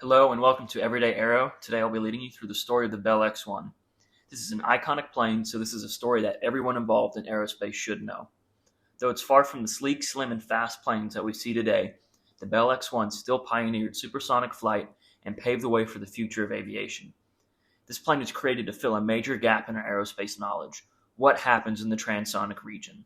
Hello and welcome to Everyday Aero. Today I'll be leading you through the story of the Bell X-1. This is an iconic plane, so this is a story that everyone involved in aerospace should know. Though it's far from the sleek, slim, and fast planes that we see today, the Bell X-1 still pioneered supersonic flight and paved the way for the future of aviation. This plane was created to fill a major gap in our aerospace knowledge: what happens in the transonic region.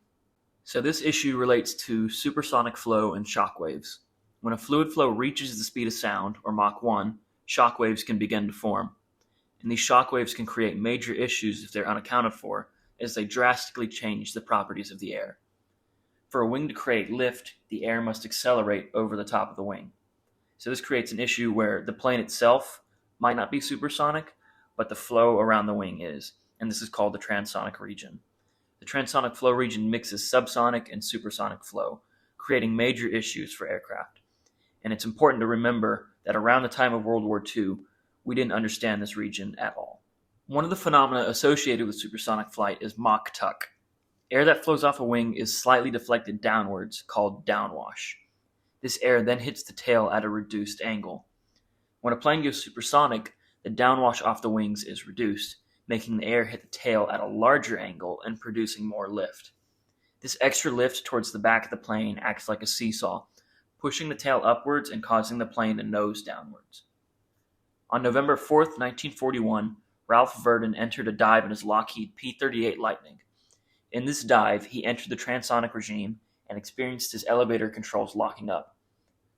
So this issue relates to supersonic flow and shock waves. When a fluid flow reaches the speed of sound, or Mach 1, shock waves can begin to form. And these shock waves can create major issues if they're unaccounted for, as they drastically change the properties of the air. For a wing to create lift, the air must accelerate over the top of the wing. So this creates an issue where the plane itself might not be supersonic, but the flow around the wing is, and this is called the transonic region. The transonic flow region mixes subsonic and supersonic flow, creating major issues for aircraft. And it's important to remember that around the time of World War II, we didn't understand this region at all. One of the phenomena associated with supersonic flight is Mach tuck. Air that flows off a wing is slightly deflected downwards, called downwash. This air then hits the tail at a reduced angle. When a plane goes supersonic, the downwash off the wings is reduced, making the air hit the tail at a larger angle and producing more lift. This extra lift towards the back of the plane acts like a seesaw, pushing the tail upwards and causing the plane to nose downwards. On November 4th, 1941, Ralph Verdon entered a dive in his Lockheed P-38 Lightning. In this dive, he entered the transonic regime and experienced his elevator controls locking up.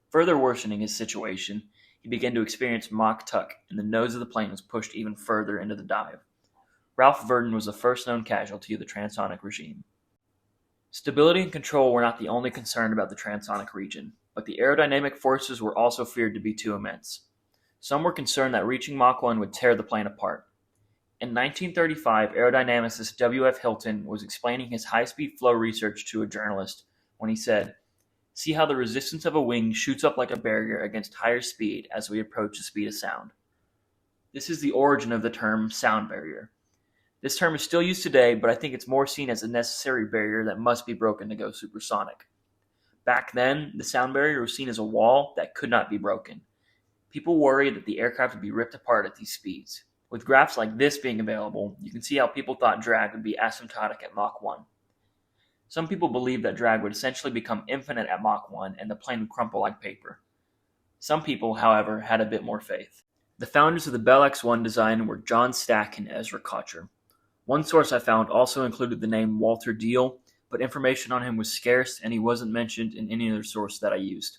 Further worsening his situation, he began to experience Mach tuck, and the nose of the plane was pushed even further into the dive. Ralph Verdon was the first known casualty of the transonic regime. Stability and control were not the only concern about the transonic region, but the aerodynamic forces were also feared to be too immense. Some were concerned that reaching Mach 1 would tear the plane apart. In 1935, aerodynamicist W.F. Hilton was explaining his high-speed flow research to a journalist when he said, "See how the resistance of a wing shoots up like a barrier against higher speed as we approach the speed of sound." This is the origin of the term sound barrier. This term is still used today, but I think it's more seen as a necessary barrier that must be broken to go supersonic. Back then, the sound barrier was seen as a wall that could not be broken. People worried that the aircraft would be ripped apart at these speeds. With graphs like this being available, you can see how people thought drag would be asymptotic at Mach 1. Some people believed that drag would essentially become infinite at Mach 1 and the plane would crumple like paper. Some people, however, had a bit more faith. The founders of the Bell X-1 design were John Stack and Ezra Kocher. One source I found also included the name Walter Deal, but information on him was scarce and he wasn't mentioned in any other source that I used.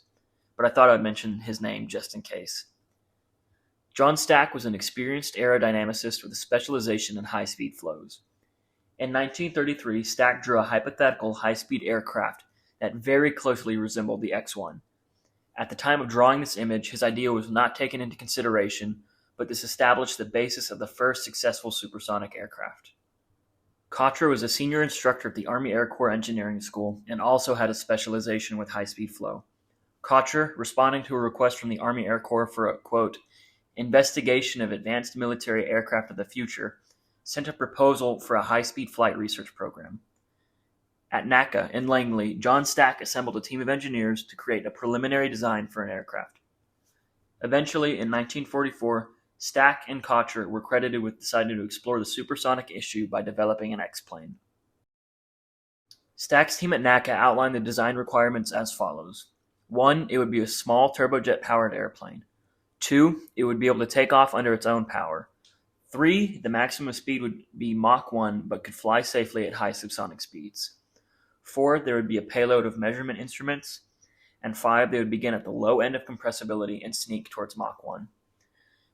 But I thought I'd mention his name just in case. John Stack was an experienced aerodynamicist with a specialization in high-speed flows. In 1933, Stack drew a hypothetical high-speed aircraft that very closely resembled the X-1. At the time of drawing this image, his idea was not taken into consideration, but this established the basis of the first successful supersonic aircraft. Kocher was a senior instructor at the Army Air Corps Engineering School and also had a specialization with high-speed flow. Kocher, responding to a request from the Army Air Corps for a, quote, investigation of advanced military aircraft of the future, sent a proposal for a high-speed flight research program. At NACA in Langley, John Stack assembled a team of engineers to create a preliminary design for an aircraft. Eventually, in 1944, Stack and Kocher were credited with deciding to explore the supersonic issue by developing an X-plane. Stack's team at NACA outlined the design requirements as follows. 1. It would be a small turbojet-powered airplane. 2. It would be able to take off under its own power. 3. The maximum speed would be Mach 1 but could fly safely at high subsonic speeds. 4. There would be a payload of measurement instruments. And 5. They would begin at the low end of compressibility and sneak towards Mach 1.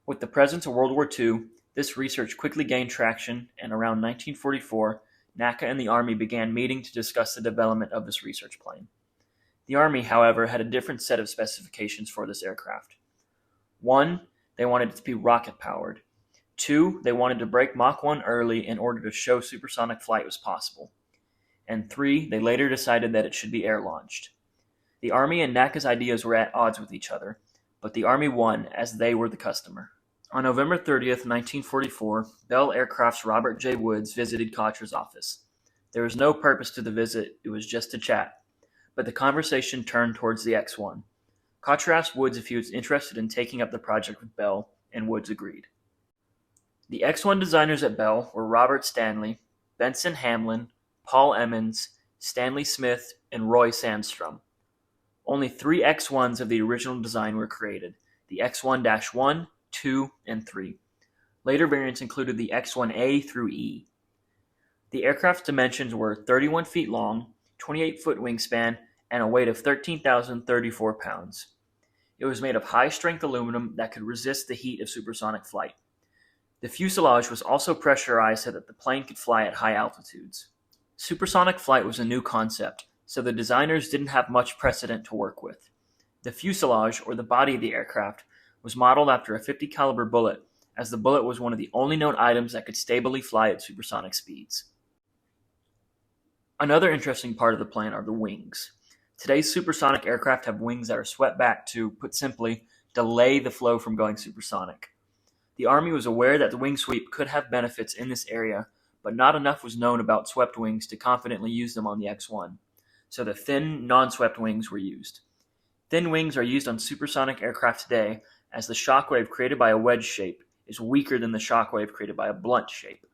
With the presence of World War II, this research quickly gained traction, and around 1944, NACA and the Army began meeting to discuss the development of this research plane. The Army, however, had a different set of specifications for this aircraft. 1. They wanted it to be rocket-powered. 2. They wanted to break Mach 1 early in order to show supersonic flight was possible. And 3. They later decided that it should be air-launched. The Army and NACA's ideas were at odds with each other, but the Army won as they were the customer. On November 30th, 1944, Bell Aircraft's Robert J. Woods visited Kocher's office. There was no purpose to the visit, it was just to chat, but the conversation turned towards the X-1. Kocher asked Woods if he was interested in taking up the project with Bell, and Woods agreed. The X-1 designers at Bell were Robert Stanley, Benson Hamlin, Paul Emmons, Stanley Smith, and Roy Sandstrom. Only 3 X-1s of the original design were created, the X-1-1, 2, and 3. Later variants included the X-1A through E. The aircraft's dimensions were 31 feet long, 28-foot wingspan, and a weight of 13,034 pounds. It was made of high-strength aluminum that could resist the heat of supersonic flight. The fuselage was also pressurized so that the plane could fly at high altitudes. Supersonic flight was a new concept, so the designers didn't have much precedent to work with. The fuselage, or the body of the aircraft, was modeled after a .50 caliber bullet, as the bullet was one of the only known items that could stably fly at supersonic speeds. Another interesting part of the plane are the wings. Today's supersonic aircraft have wings that are swept back to, put simply, delay the flow from going supersonic. The Army was aware that the wing sweep could have benefits in this area, but not enough was known about swept wings to confidently use them on the X-1, so the thin, non-swept wings were used. Thin wings are used on supersonic aircraft today, as the shockwave created by a wedge shape is weaker than the shockwave created by a blunt shape.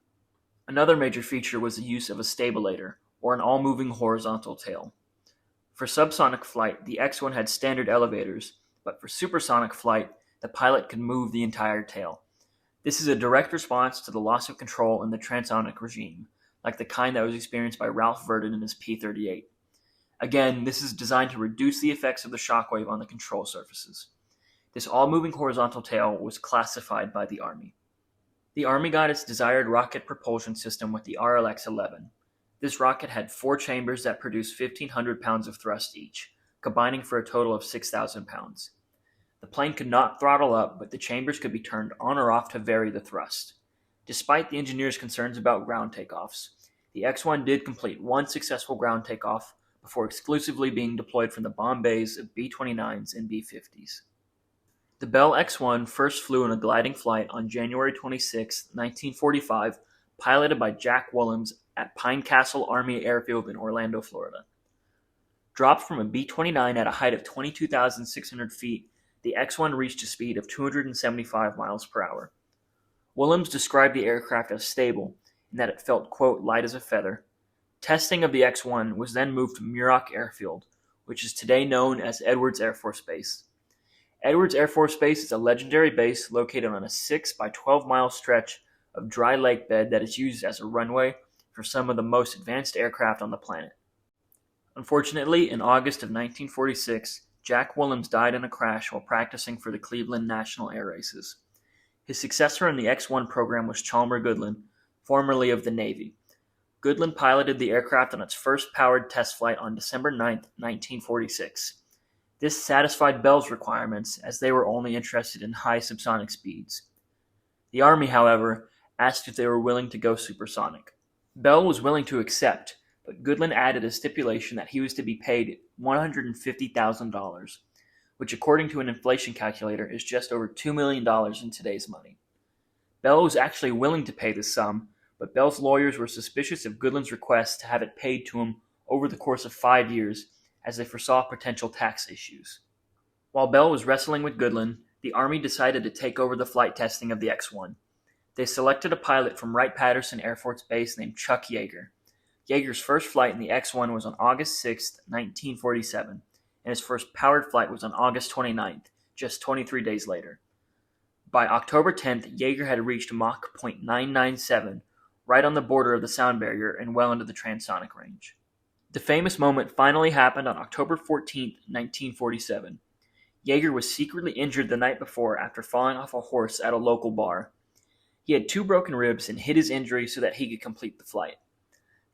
Another major feature was the use of a stabilator, or an all-moving horizontal tail. For subsonic flight, the X-1 had standard elevators, but for supersonic flight, the pilot could move the entire tail. This is a direct response to the loss of control in the transonic regime, like the kind that was experienced by Ralph Verdon in his P-38. Again, this is designed to reduce the effects of the shockwave on the control surfaces. This all-moving horizontal tail was classified by the Army. The Army got its desired rocket propulsion system with the RLX-11. This rocket had 4 chambers that produced 1,500 pounds of thrust each, combining for a total of 6,000 pounds. The plane could not throttle up, but the chambers could be turned on or off to vary the thrust. Despite the engineers' concerns about ground takeoffs, the X-1 did complete 1 successful ground takeoff before exclusively being deployed from the bomb bays of B-29s and B-50s. The Bell X-1 first flew in a gliding flight on January 26, 1945, piloted by Jack Willems at Pine Castle Army Airfield in Orlando, Florida. Dropped from a B-29 at a height of 22,600 feet, the X-1 reached a speed of 275 miles per hour. Willems described the aircraft as stable, in that it felt, quote, light as a feather. Testing of the X-1 was then moved to Muroc Airfield, which is today known as Edwards Air Force Base. Edwards Air Force Base is a legendary base located on a 6 by 12 mile stretch of dry lake bed that is used as a runway for some of the most advanced aircraft on the planet. Unfortunately, in August of 1946, Jack Willems died in a crash while practicing for the Cleveland National Air Races. His successor in the X-1 program was Chalmer Goodland, formerly of the Navy. Goodland piloted the aircraft on its first powered test flight on December 9, 1946. This satisfied Bell's requirements, as they were only interested in high subsonic speeds. The Army, however, asked if they were willing to go supersonic. Bell was willing to accept, but Goodland added a stipulation that he was to be paid $150,000, which according to an inflation calculator is just over $2 million in today's money. Bell was actually willing to pay this sum, but Bell's lawyers were suspicious of Goodland's request to have it paid to him over the course of 5 years, as they foresaw potential tax issues. While Bell was wrestling with Goodland, the Army decided to take over the flight testing of the X-1. They selected a pilot from Wright-Patterson Air Force Base named Chuck Yeager. Yeager's first flight in the X-1 was on August 6, 1947, and his first powered flight was on August 29th, just 23 days later. By October 10th, Yeager had reached Mach .997, right on the border of the sound barrier and well into the transonic range. The famous moment finally happened on October 14, 1947. Yeager was secretly injured the night before after falling off a horse at a local bar. He had 2 broken ribs and hid his injury so that he could complete the flight.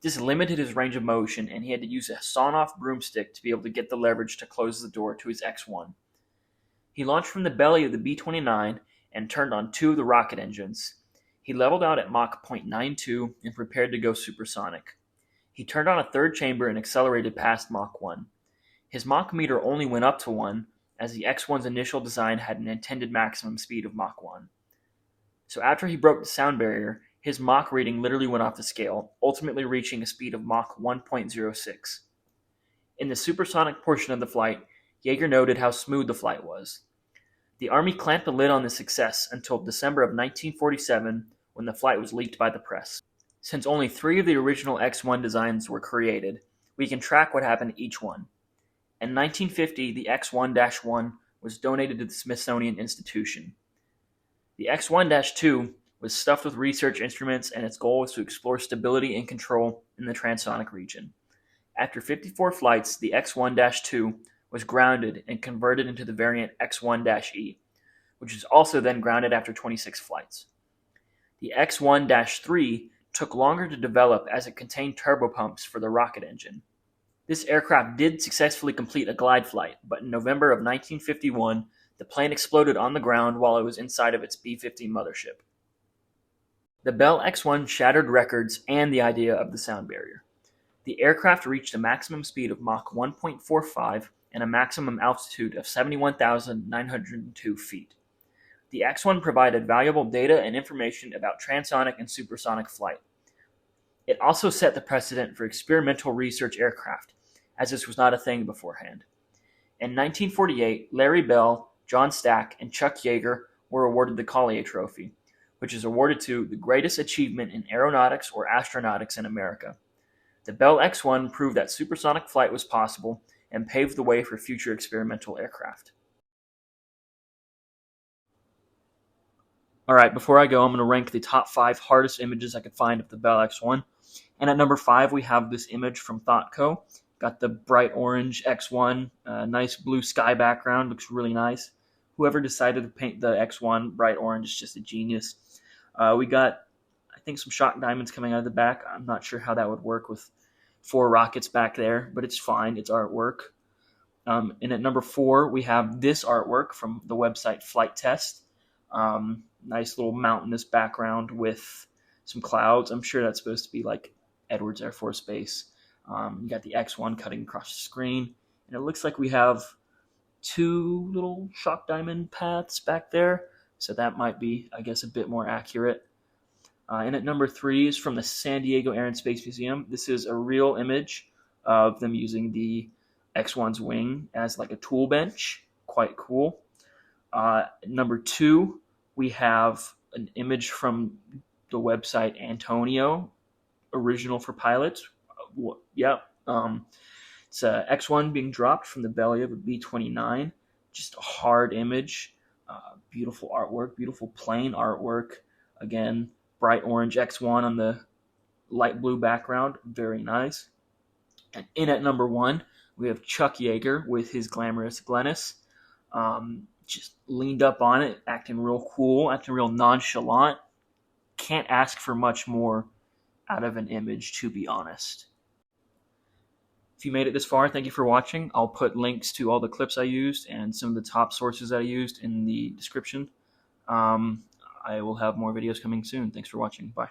This limited his range of motion, and he had to use a sawn-off broomstick to be able to get the leverage to close the door to his X-1. He launched from the belly of the B-29 and turned on 2 of the rocket engines. He leveled out at Mach .92 and prepared to go supersonic. He turned on a 3rd chamber and accelerated past Mach 1. His Mach meter only went up to 1, as the X-1's initial design had an intended maximum speed of Mach 1. So after he broke the sound barrier, his Mach reading literally went off the scale, ultimately reaching a speed of Mach 1.06. In the supersonic portion of the flight, Yeager noted how smooth the flight was. The Army clamped the lid on this success until December of 1947, when the flight was leaked by the press. Since only 3 of the original X-1 designs were created, we can track what happened to each one. In 1950, the X-1-1 was donated to the Smithsonian Institution. The X-1-2 was stuffed with research instruments, and its goal was to explore stability and control in the transonic region. After 54 flights, the X-1-2 was grounded and converted into the variant X-1-E, which was also then grounded after 26 flights. The X-1-3 took longer to develop as it contained turbopumps for the rocket engine. This aircraft did successfully complete a glide flight, but in November of 1951, the plane exploded on the ground while it was inside of its B-50 mothership. The Bell X-1 shattered records and the idea of the sound barrier. The aircraft reached a maximum speed of Mach 1.45 and a maximum altitude of 71,902 feet. The X-1 provided valuable data and information about transonic and supersonic flight. It also set the precedent for experimental research aircraft, as this was not a thing beforehand. In 1948, Larry Bell, John Stack, and Chuck Yeager were awarded the Collier Trophy, which is awarded to the greatest achievement in aeronautics or astronautics in America. The Bell X-1 proved that supersonic flight was possible and paved the way for future experimental aircraft. Alright, before I go, I'm going to rank the top 5 hardest images I could find of the Bell X-1. And at number 5, we have this image from ThoughtCo. Got the bright orange X-1, nice blue sky background, looks really nice. Whoever decided to paint the X-1 bright orange is just a genius. We got, I think, some shock diamonds coming out of the back. I'm not sure how that would work with 4 rockets back there, but it's fine. It's artwork. And at number 4, we have this artwork from the website Flight Test. Nice little mountainous background with some clouds. I'm sure that's supposed to be like Edwards Air Force Base. You got the X-1 cutting across the screen. And it looks like we have 2 little shock diamond paths back there. So that might be, I guess, a bit more accurate. And at number 3 is from the San Diego Air and Space Museum. This is a real image of them using the X-1's wing as like a tool bench. Quite cool. Number 2, we have an image from the website Antonio, original for pilots. Yep. It's a X-1 being dropped from the belly of a B-29. Just a hard image. Beautiful artwork, beautiful plain artwork. Again, bright orange X-1 on the light blue background. Very nice. And in at number 1, we have Chuck Yeager with his glamorous Glennis. Just leaned up on it, acting real cool, acting real nonchalant. Can't ask for much more out of an image, to be honest. If you made it this far, thank you for watching. I'll put links to all the clips I used and some of the top sources that I used in the description. I will have more videos coming soon. Thanks for watching. Bye.